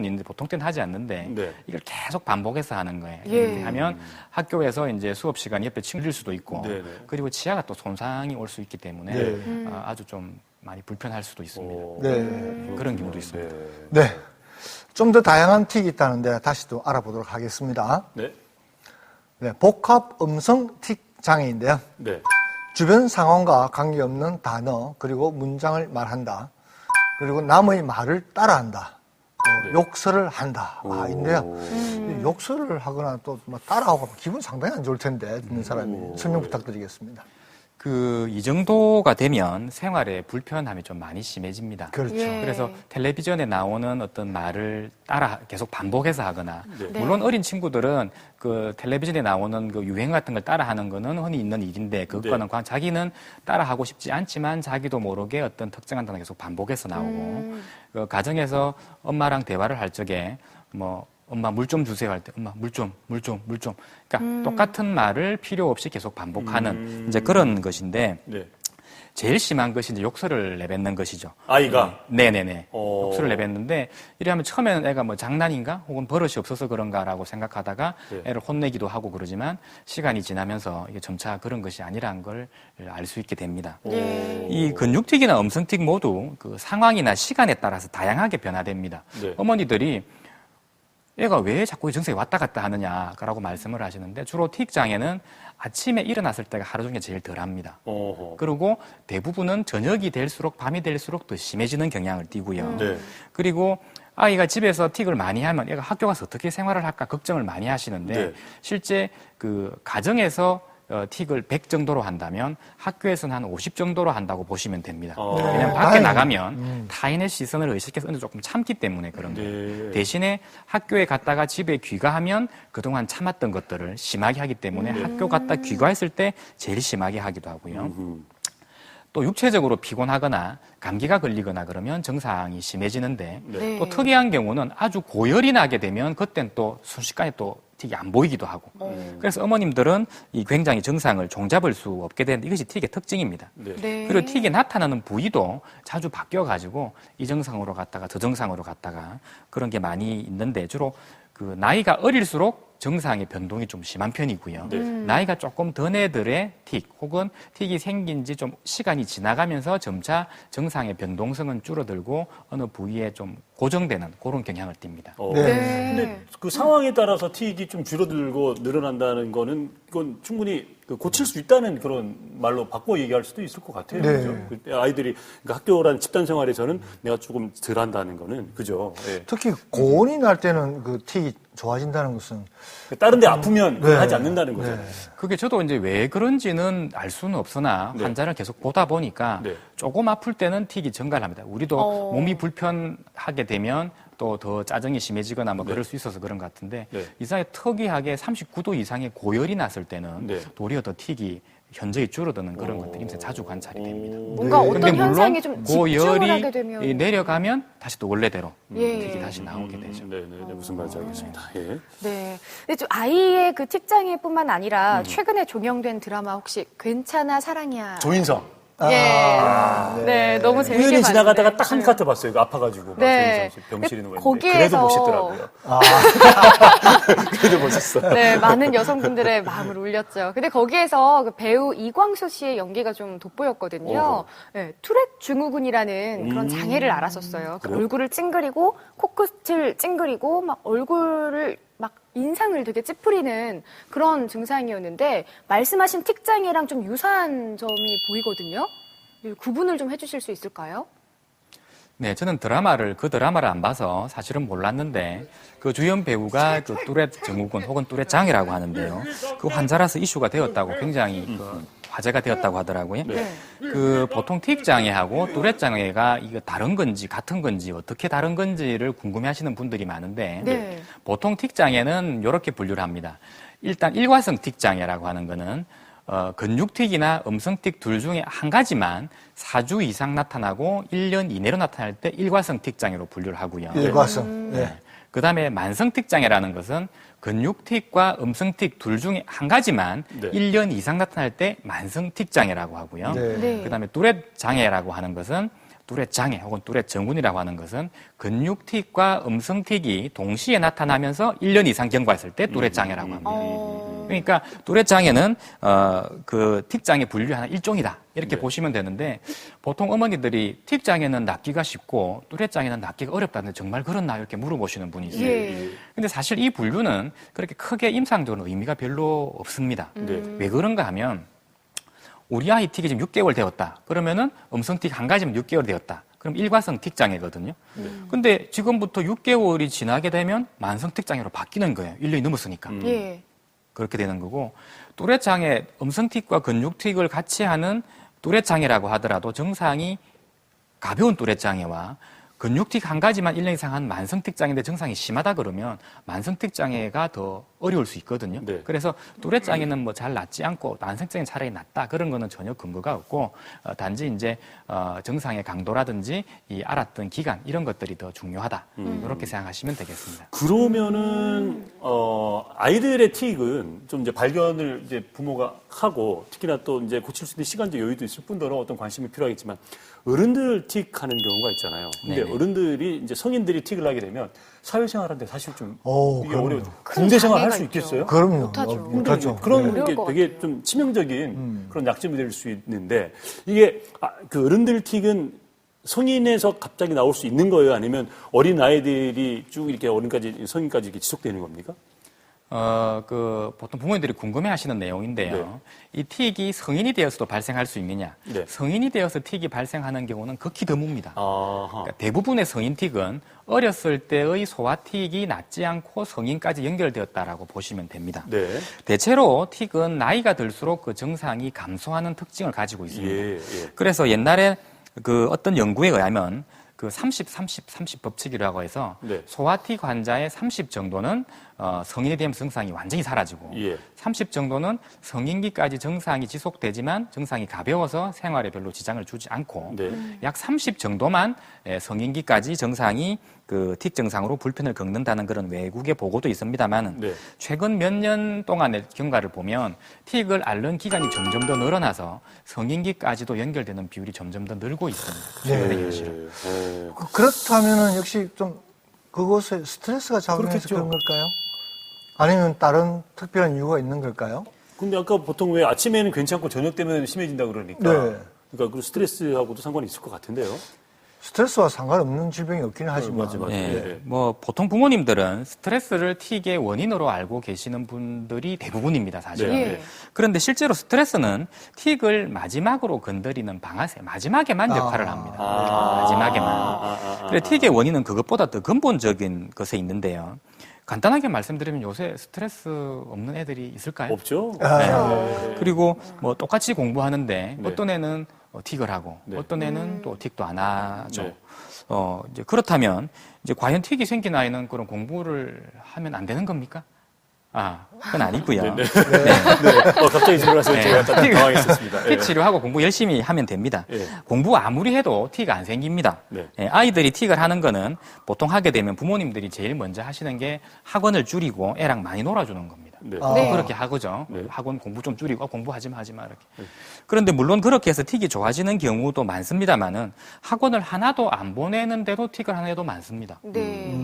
있는데 보통 때는 하지 않는데 네. 이걸 계속 반복해서 하는 거예요. 예. 이렇게 하면 학교에서 이제 수업 시간 옆에 친구일 수도 있고 네네. 그리고 치아가 또 손상이 올 수 있기 때문에 네. 아주 좀 많이 불편할 수도 있습니다. 네. 그런 경우도 있습니다. 네. 좀 더 다양한 틱이 있다는데 다시 또 알아보도록 하겠습니다. 네. 네, 복합 음성 틱 장애인데요. 네. 주변 상황과 관계없는 단어 그리고 문장을 말한다. 그리고 남의 말을 따라한다. 또 욕설을 한다. 인데요. 욕설을 하거나 또 따라하고 하면 기분 상당히 안 좋을 텐데 듣는 사람이 설명 부탁드리겠습니다. 이 정도가 되면 생활에 불편함이 좀 많이 심해집니다. 그렇죠. 예. 그래서 텔레비전에 나오는 어떤 말을 따라 계속 반복해서 하거나 네. 물론 어린 친구들은 그 텔레비전에 나오는 그 유행 같은 걸 따라하는 거는 흔히 있는 일인데 그것과는 자기는 따라하고 싶지 않지만 자기도 모르게 어떤 특정한 단어 계속 반복해서 나오고 그 가정에서 엄마랑 대화를 할 적에 뭐 엄마 물 좀 주세요 할 때 엄마 물 좀. 그러니까 똑같은 말을 필요 없이 계속 반복하는 이제 그런 것인데 네. 제일 심한 것이 이제 욕설을 내뱉는 것이죠. 아이가? 네네네. 욕설을 내뱉는데 이러면 처음에는 애가 뭐 장난인가 혹은 버릇이 없어서 그런가라고 생각하다가 네. 애를 혼내기도 하고 그러지만 시간이 지나면서 이게 점차 그런 것이 아니라는 걸 알 수 있게 됩니다. 네. 이 근육틱이나 음성틱 모두 그 상황이나 시간에 따라서 다양하게 변화됩니다. 네. 어머니들이 애가 왜 자꾸 이 증세가 왔다 갔다 하느냐라고 말씀을 하시는데 주로 틱 장애는 아침에 일어났을 때가 하루 중에 제일 덜합니다. 그리고 대부분은 저녁이 될수록 밤이 될수록 더 심해지는 경향을 띠고요. 네. 그리고 아이가 집에서 틱을 많이 하면 애가 학교 가서 어떻게 생활을 할까 걱정을 많이 하시는데 네. 실제 그 가정에서 틱을 100 정도로 한다면 학교에서는 한 50 정도로 한다고 보시면 됩니다. 왜냐하면 밖에 나가면 타인의 시선을 의식해서 어느 조금 참기 때문에 그런 거예요. 대신에 학교에 갔다가 집에 귀가하면 그동안 참았던 것들을 심하게 하기 때문에 학교 갔다 귀가했을 때 제일 심하게 하기도 하고요. 또 육체적으로 피곤하거나 감기가 걸리거나 그러면 증상이 심해지는데 네. 또 특이한 경우는 아주 고열이 나게 되면 그땐 또 순식간에 또 틱이 안 보이기도 하고 그래서 어머님들은 이 굉장히 증상을 종잡을 수 없게 되는데 이것이 틱의 특징입니다. 네. 그리고 틱이 나타나는 부위도 자주 바뀌어가지고 이 증상으로 갔다가 저 증상으로 갔다가 그런 게 많이 있는데 주로 그 나이가 어릴수록 증상의 변동이 좀 심한 편이고요. 나이가 조금 든 애들의 틱 혹은 틱이 생긴 지 좀 시간이 지나가면서 점차 증상의 변동성은 줄어들고 어느 부위에 좀 고정되는 그런 경향을 띱니다. 근데 그 상황에 따라서 틱이 좀 줄어들고 늘어난다는 거는 이건 충분히 고칠 수 있다는 그런 말로 바꿔 얘기할 수도 있을 것 같아요. 네. 그죠? 아이들이 그러니까 학교라는 집단 생활에서는 내가 조금 덜 한다는 거는 그죠. 예. 특히 고온이 날 때는 그 틱이 좋아진다는 것은 다른 데 아프면 그걸 하지 않는다는 거죠. 그게 저도 이제 왜 그런지는 알 수는 없으나 환자를 계속 보다 보니까 조금 아플 때는 틱이 증가를 합니다. 우리도 몸이 불편하게 되면 또 더 짜증이 심해지거나 뭐 그럴 수 있어서 그런 것 같은데 이상하게 특이하게 39도 이상의 고열이 났을 때는 도리어 더 틱이 현저히 줄어드는 그런 것들이 임상 자주 관찰이 됩니다. 뭔가 근데 어떤 현상이 좀 물론 집중을 하게 고열이 되면 내려가면 다시 또 원래대로 예. 틱이 다시 나오게 되죠. 네, 무슨 말인지 알겠습니다. 예. 네. 근데 좀 아이의 그 틱장애뿐만 아니라 최근에 종영된 드라마 혹시 괜찮아 사랑이야. 조인성. 예. 네, 너무 재밌게 우연히 지나가다가 봤는데. 딱 한 카트 봤어요. 이거 아파가지고. 네. 조인성 씨 병실에 있는 거 거기에서- 있는데. 그래도 멋있더라고요. 그래도 멋있어. 네, 많은 여성분들의 마음을 울렸죠. 근데 거기에서 그 배우 이광수 씨의 연기가 좀 돋보였거든요. 네, 투렛 증후군이라는 그런 장애를 앓았었어요. 그 얼굴을 찡그리고 코끝을 찡그리고 막 얼굴을 막 인상을 되게 찌푸리는 그런 증상이었는데 말씀하신 틱 장애랑 좀 유사한 점이 보이거든요. 구분을 좀 해주실 수 있을까요? 네, 저는 그 드라마를 안 봐서 사실은 몰랐는데 그 주연 배우가 그 뚜렛 증후군 혹은 뚜렛 장애라고 하는데요. 그 환자라서 이슈가 되었다고 굉장히 그 화제가 되었다고 하더라고요. 그 보통 틱 장애하고 뚜렛 장애가 이거 다른 건지 같은 건지 어떻게 다른 건지를 궁금해하시는 분들이 많은데 보통 틱 장애는 이렇게 분류를 합니다. 일단 일과성 틱 장애라고 하는 거는 근육틱이나 음성틱 둘 중에 한 가지만 4주 이상 나타나고 1년 이내로 나타날 때 일과성 틱 장애로 분류를 하고요. 일과성. 네. 그 다음에 만성틱 장애라는 것은 근육틱과 음성틱 둘 중에 한 가지만 1년 이상 나타날 때 만성틱 장애라고 하고요. 그 다음에 뚜렛 장애라고 하는 것은 뚜렛장애 혹은 뚜렛증후군이라고 하는 것은 근육틱과 음성틱이 동시에 나타나면서 1년 이상 경과했을 때 뚜렛장애라고 합니다. 그러니까 뚜렛장애는 그 틱장애 분류 하나 일종이다 이렇게 보시면 되는데 보통 어머니들이 틱장애는 낫기가 쉽고 뚜렛장애는 낫기가 어렵다는데 정말 그렇나 이렇게 물어보시는 분이 있어요. 예. 근데 사실 이 분류는 그렇게 크게 임상적으로 의미가 별로 없습니다. 왜 그런가 하면 우리 아이 틱이 지금 6개월 되었다. 그러면은 음성틱 한 가지면 6개월 되었다. 그럼 일과성 틱장애거든요. 근데 지금부터 6개월이 지나게 되면 만성 틱장애로 바뀌는 거예요. 1년이 넘었으니까. 예. 그렇게 되는 거고 뚜렛장애, 음성틱과 근육틱을 같이 하는 뚜렛장애라고 하더라도 증상이 가벼운 뚜렛장애와 근육틱 한 가지만 1년 이상 한 만성틱장애인데 증상이 심하다 그러면 만성틱장애가 더 어려울 수 있거든요. 네. 그래서 뚜렛장애는 뭐 잘 낫지 않고 만성장애 차라리 낫다 그런 거는 전혀 근거가 없고 단지 이제 증상의 강도라든지 이 알았던 기간 이런 것들이 더 중요하다 이렇게 생각하시면 되겠습니다. 그러면은 아이들의 틱은 좀 이제 발견을 이제 부모가 하고 특히나 또 이제 고칠 수 있는 시간적 여유도 있을 뿐더러 어떤 관심이 필요하겠지만 어른들 틱 하는 경우가 있잖아요. 근데 네네. 어른들이 이제 성인들이 틱을 하게 되면 사회생활하는데 사실 좀 이게 그럼요. 어려워요. 큰 군대생활 할 장애가 수 있죠. 있겠어요? 그럼요. 못하죠. 못하죠. 그런 어려울 게 것 되게 좀 치명적인 그런 약점이 될 수 있는데 이게 그 어른들 틱은 성인에서 갑자기 나올 수 있는 거예요? 아니면 어린 아이들이 쭉 이렇게 어른까지 성인까지 이렇게 지속되는 겁니까? 보통 부모님들이 궁금해 하시는 내용인데요. 이 틱이 성인이 되어서도 발생할 수 있느냐. 네. 성인이 되어서 틱이 발생하는 경우는 극히 드뭅니다. 아하. 그러니까 대부분의 성인 틱은 어렸을 때의 소아 틱이 낫지 않고 성인까지 연결되었다라고 보시면 됩니다. 네. 대체로 틱은 나이가 들수록 그 증상이 감소하는 특징을 가지고 있습니다. 예. 그래서 옛날에 그 어떤 연구에 의하면 그 30 법칙이라고 해서 네. 소아틱 환자의 30 정도는 성인이 되면 증상이 완전히 사라지고 예. 30 정도는 성인기까지 증상이 지속되지만 증상이 가벼워서 생활에 별로 지장을 주지 않고 네. 약 30 정도만 성인기까지 증상이 그 틱 증상으로 불편을 겪는다는 그런 외국의 보고도 있습니다만 네. 최근 몇 년 동안의 경과를 보면 틱을 앓는 기간이 점점 더 늘어나서 성인기까지도 연결되는 비율이 점점 더 늘고 있습니다. 최근의 현실은. 그렇다면은 역시 좀 그곳에 스트레스가 작용해서 그렇겠죠. 그런 걸까요? 아니면 다른 특별한 이유가 있는 걸까요? 근데 아까 보통 왜 아침에는 괜찮고 저녁 되면 심해진다 그러니까. 네. 그러니까 그 스트레스하고도 상관이 있을 것 같은데요. 스트레스와 상관없는 질병이 없기는 하지만 맞아. 예, 뭐 보통 부모님들은 스트레스를 틱의 원인으로 알고 계시는 분들이 대부분입니다, 사실. 네. 예. 그런데 실제로 스트레스는 틱을 마지막으로 건드리는 방아쇠, 마지막에만 역할을 합니다. 마지막에만. 그래 틱의 원인은 그것보다 더 근본적인 것에 있는데요. 간단하게 말씀드리면 요새 스트레스 없는 애들이 있을까요? 없죠? 네. 그리고 뭐 똑같이 공부하는데 네. 어떤 애는 틱을 하고 네. 어떤 애는 또 틱도 안 하죠. 네. 이제 그렇다면 이제 과연 틱이 생긴 아이는 그런 공부를 하면 안 되는 겁니까? 그건 아니고요. 네. 갑자기 질문하셔서 제가 약간 당황했었습니다. 틱 치료하고 공부 열심히 하면 됩니다. 예. 공부 아무리 해도 틱 안 생깁니다. 네. 아이들이 틱을 하는 거는 보통 하게 되면 부모님들이 제일 먼저 하시는 게 학원을 줄이고 애랑 많이 놀아주는 겁니다. 네. 네. 그렇게 하고죠. 네. 학원 공부 좀 줄이고 공부하지 마 이렇게. 그런데 물론 그렇게 해서 틱이 좋아지는 경우도 많습니다만은 학원을 하나도 안 보내는데도 틱을 하는 애도 많습니다. 네.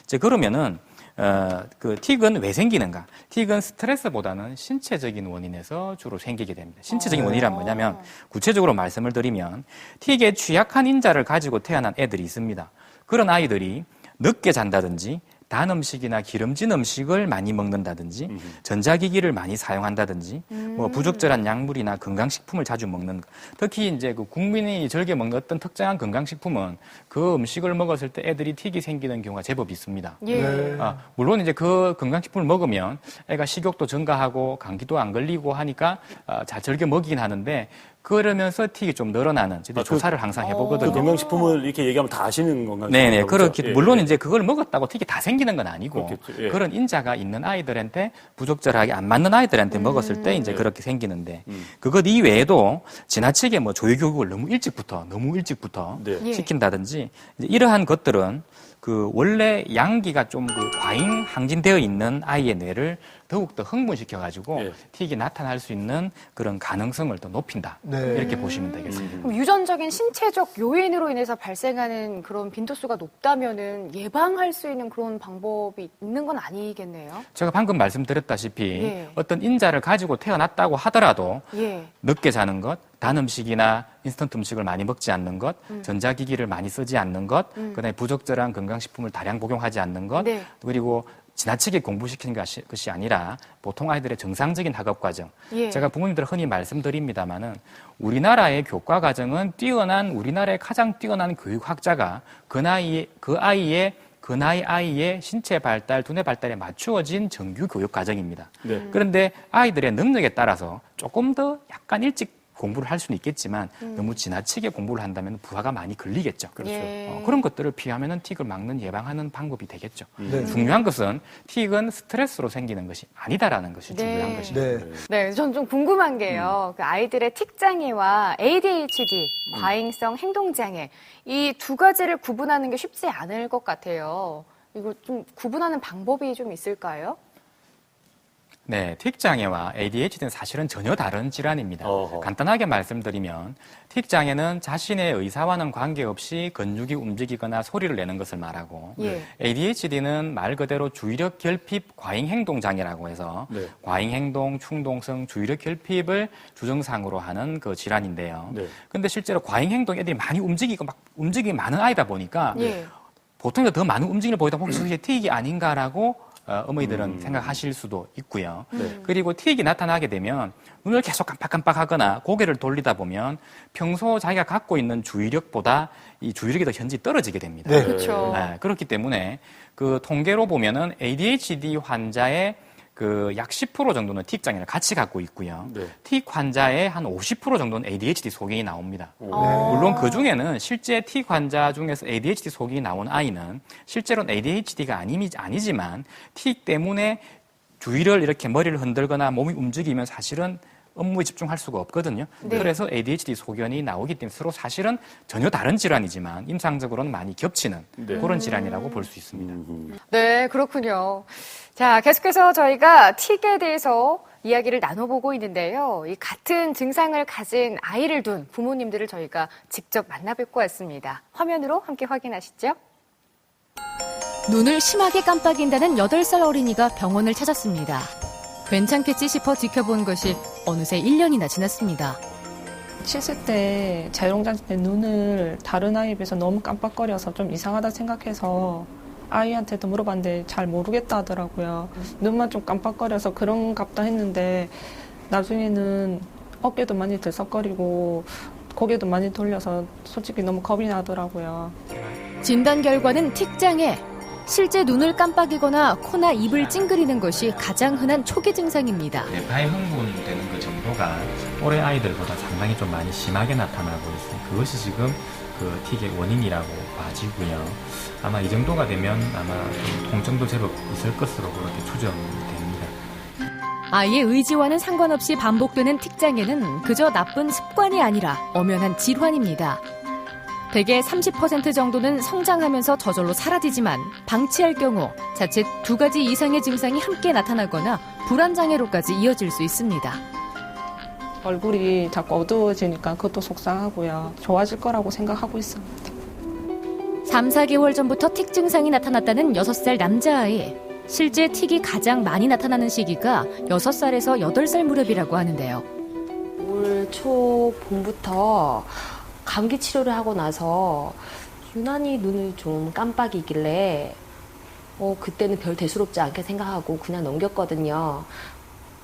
이제 그러면은 그 틱은 왜 생기는가? 틱은 스트레스보다는 신체적인 원인에서 주로 생기게 됩니다. 신체적인 원인이란 뭐냐면 구체적으로 말씀을 드리면 틱에 취약한 인자를 가지고 태어난 애들이 있습니다. 그런 아이들이 늦게 잔다든지 단 음식이나 기름진 음식을 많이 먹는다든지 전자기기를 많이 사용한다든지 뭐 부적절한 약물이나 건강식품을 자주 먹는 것. 특히 이제 그 국민이 즐겨 먹는 어떤 특정한 건강식품은 그 음식을 먹었을 때 애들이 틱이 생기는 경우가 제법 있습니다. 예. 물론 이제 그 건강식품을 먹으면 애가 식욕도 증가하고 감기도 안 걸리고 하니까 잘 즐겨 먹이긴 하는데 그러면서 틱이 좀 늘어나는 조사를 항상 그 해보거든요. 건강식품을 이렇게 얘기하면 다 아시는 건가요? 네네. 그렇게, 예, 물론 예. 이제 그걸 먹었다고 틱이 다 생기는 건 아니고, 그렇겠죠. 예. 그런 인자가 있는 아이들한테 부적절하게 안 맞는 아이들한테 먹었을 때 이제 그렇게 생기는데, 그것 이외에도 지나치게 뭐 조기교육을 너무 일찍부터 네. 예. 시킨다든지, 이제 이러한 것들은 그 원래 양기가 좀 그 과잉 항진되어 있는 아이의 뇌를 더욱더 흥분시켜가지고 네. 틱이 나타날 수 있는 그런 가능성을 더 높인다. 네. 이렇게 보시면 되겠습니다. 그럼 유전적인 신체적 요인으로 인해서 발생하는 그런 빈도수가 높다면은 예방할 수 있는 그런 방법이 있는 건 아니겠네요. 제가 방금 말씀드렸다시피 예. 어떤 인자를 가지고 태어났다고 하더라도 예. 늦게 자는 것, 단 음식이나 인스턴트 음식을 많이 먹지 않는 것, 전자기기를 많이 쓰지 않는 것, 그다음에 부적절한 건강식품을 다량 복용하지 않는 것, 네. 그리고 지나치게 공부시키는 것이 아니라 보통 아이들의 정상적인 학업 과정. 예. 제가 부모님들 흔히 말씀드립니다마는 우리나라의 교과 과정은 우리나라의 가장 뛰어난 교육학자가 그 나이 아이의 신체 발달, 두뇌 발달에 맞추어진 정규 교육 과정입니다. 네. 그런데 아이들의 능력에 따라서 조금 더 약간 일찍 공부를 할 수는 있겠지만 너무 지나치게 공부를 한다면 부하가 많이 걸리겠죠. 그렇죠. 예. 그런 것들을 피하면 틱을 막는 예방하는 방법이 되겠죠. 네. 중요한 것은 틱은 스트레스로 생기는 것이 아니다라는 것이 중요한 네. 것입니다. 네. 네, 전 좀 궁금한 게요. 그 아이들의 틱장애와 ADHD, 과잉성 행동장애, 이 두 가지를 구분하는 게 쉽지 않을 것 같아요. 이거 좀 구분하는 방법이 좀 있을까요? 네, 틱 장애와 ADHD는 사실은 전혀 다른 질환입니다. 어허. 간단하게 말씀드리면 틱 장애는 자신의 의사와는 관계없이 근육이 움직이거나 소리를 내는 것을 말하고 예. ADHD는 말 그대로 주의력 결핍 과잉 행동 장애라고 해서 네. 과잉 행동, 충동성, 주의력 결핍을 주증상으로 하는 그 질환인데요. 네. 근데 실제로 과잉 행동 애들이 많이 움직이고 막 움직임이 많은 아이다 보니까 예. 보통보다 더 많은 움직임을 보이다 혹시 이게 틱이 아닌가라고 어머니들은 생각하실 수도 있고요. 네. 그리고 틱이 나타나게 되면 눈을 계속 깜빡깜빡하거나 고개를 돌리다 보면 평소 자기가 갖고 있는 주의력보다 이 주의력이 더 현저히 떨어지게 됩니다. 네. 그렇죠. 그렇기 때문에 그 통계로 보면은 ADHD 환자의 그 약 10% 정도는 틱 장애를 같이 갖고 있고요. 네. 틱 환자의 한 50% 정도는 ADHD 소견이 나옵니다. 어. 물론 그 중에는 실제 틱 환자 중에서 ADHD 소견이 나온 아이는 실제로는 ADHD가 아니지만 틱 때문에 주의를 이렇게 머리를 흔들거나 몸이 움직이면 사실은 업무에 집중할 수가 없거든요. 네. 그래서 ADHD 소견이 나오기 때문에 서로 사실은 전혀 다른 질환이지만 임상적으로는 많이 겹치는 네. 그런 질환이라고 볼 수 있습니다. 네, 그렇군요. 자, 계속해서 저희가 틱에 대해서 이야기를 나눠보고 있는데요. 이 같은 증상을 가진 아이를 둔 부모님들을 저희가 직접 만나뵙고 왔습니다. 화면으로 함께 확인하시죠. 눈을 심하게 깜빡인다는 8살 어린이가 병원을 찾았습니다. 괜찮겠지 싶어 지켜본 것이 어느새 1년이나 지났습니다. 씻을 때 재롱잔치 때 눈을 다른 아이에 비해서 너무 깜빡거려서 좀 이상하다 생각해서 아이한테도 물어봤는데 잘 모르겠다 하더라고요. 눈만 좀 깜빡거려서 그런갑다 했는데 나중에는 어깨도 많이 들썩거리고 고개도 많이 돌려서 솔직히 너무 겁이 나더라고요. 진단 결과는 틱장애. 실제 눈을 깜빡이거나 코나 입을 찡그리는 것이 가장 흔한 초기 증상입니다. 뇌파에 흥분되는 그 정도가 올해 아이들보다 상당히 좀 많이 심하게 나타나고 있어요. 그것이 지금 그 틱의 원인이라고 봐지고요. 아마 이 정도가 되면 아마 좀 통증도 제법 있을 것으로 그렇게 추정됩니다. 아이의 의지와는 상관없이 반복되는 틱장애는 그저 나쁜 습관이 아니라 엄연한 질환입니다. 대개 30% 정도는 성장하면서 저절로 사라지지만 방치할 경우 자칫 2가지 이상의 증상이 함께 나타나거나 불안장애로까지 이어질 수 있습니다. 얼굴이 자꾸 어두워지니까 그것도 속상하고요. 좋아질 거라고 생각하고 있습니다. 3, 4개월 전부터 틱 증상이 나타났다는 6살 남자아이. 실제 틱이 가장 많이 나타나는 시기가 6살에서 8살 무렵이라고 하는데요. 올 초 봄부터 감기 치료를 하고 나서 유난히 눈을 좀 깜빡이길래 그때는 별 대수롭지 않게 생각하고 그냥 넘겼거든요.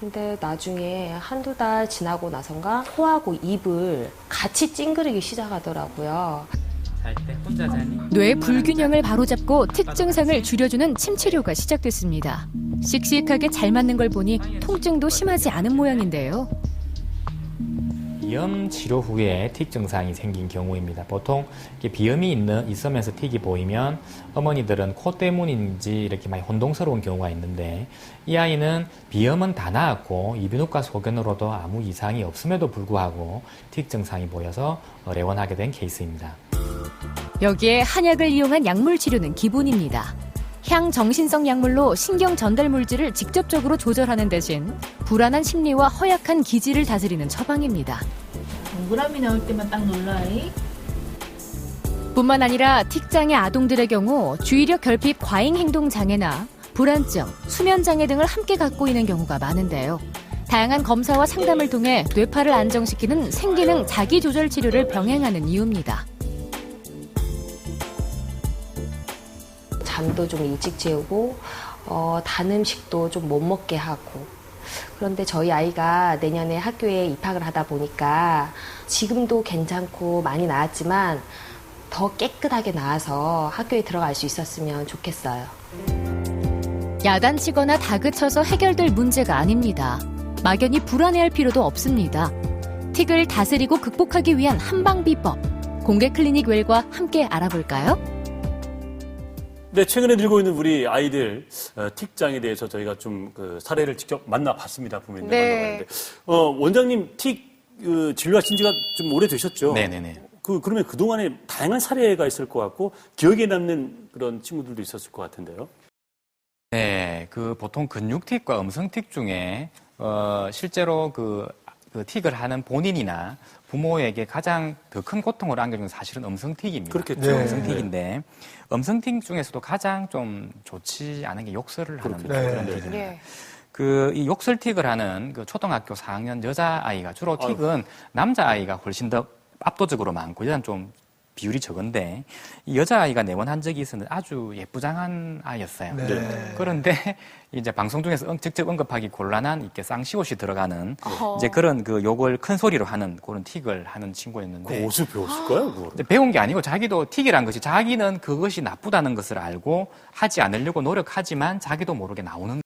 근데 나중에 한두 달 지나고 나선가 코하고 입을 같이 찡그리기 시작하더라고요. 잘 때 혼자 자니? 뇌 불균형을 바로잡고 틱 증상을 줄여주는 침 치료가 시작됐습니다. 씩씩하게 잘 맞는 걸 보니 통증도 심하지 않은 모양인데요. 비염 치료 후에 틱 증상이 생긴 경우입니다. 보통 이렇게 비염이 있으면서 틱이 보이면 어머니들은 코 때문인지 이렇게 많이 혼동스러운 경우가 있는데 이 아이는 비염은 다 나았고 이비인후과 소견으로도 아무 이상이 없음에도 불구하고 틱 증상이 보여서 내원하게 된 케이스입니다. 여기에 한약을 이용한 약물 치료는 기본입니다. 향정신성 약물로 신경 전달 물질을 직접적으로 조절하는 대신 불안한 심리와 허약한 기질을 다스리는 처방입니다. 동그라미 나올 때만 딱 놀라이. 뿐만 아니라 틱장애 아동들의 경우 주의력 결핍 과잉 행동 장애나 불안증, 수면 장애 등을 함께 갖고 있는 경우가 많은데요. 다양한 검사와 상담을 통해 뇌파를 안정시키는 생기능 자기 조절 치료를 병행하는 이유입니다. 잠도 좀 일찍 재우고 단 음식도 좀 못 먹게 하고. 그런데 저희 아이가 내년에 학교에 입학을 하다 보니까 지금도 괜찮고 많이 나았지만 더 깨끗하게 나아서 학교에 들어갈 수 있었으면 좋겠어요. 야단치거나 다그쳐서 해결될 문제가 아닙니다. 막연히 불안해할 필요도 없습니다. 틱을 다스리고 극복하기 위한 한방 비법. 공개 클리닉 웰과 함께 알아볼까요? 네, 최근에 늘고 있는 우리 아이들 틱장에 대해서 저희가 좀 그 사례를 직접 만나봤습니다. 부모님들 네. 만나봤는데 원장님 틱 진료하신 지가 좀 오래되셨죠? 네네네. 그러면 그동안에 다양한 사례가 있을 것 같고 기억에 남는 그런 친구들도 있었을 것 같은데요. 네, 보통 근육틱과 음성틱 중에 실제로 그 틱을 하는 본인이나 부모에게 가장 더 큰 고통을 안겨주는 사실은 음성틱입니다. 그렇겠죠. 네. 음성틱인데 음성틱 중에서도 가장 좀 좋지 않은 게 욕설을 하는 그렇겠죠. 그런 네. 틱입니다. 예. 이 욕설틱을 하는 그 초등학교 4학년 여자아이가 주로 틱은 남자아이가 훨씬 더 압도적으로 많고 여자는 좀 비율이 적은데 이 여자아이가 내원한 적이 있었는데 아주 예쁘장한 아이였어요. 네. 그런데 이제 방송 중에서 직접 언급하기 곤란한 이렇게 쌍시옷이 들어가는 어허. 이제 그런 그 욕을 큰 소리로 하는 그런 틱을 하는 친구였는데 그 어디서 배웠을까요? 그거를? 근데 배운 게 아니고 자기도 틱이란 것이 자기는 그것이 나쁘다는 것을 알고 하지 않으려고 노력하지만 자기도 모르게 나오는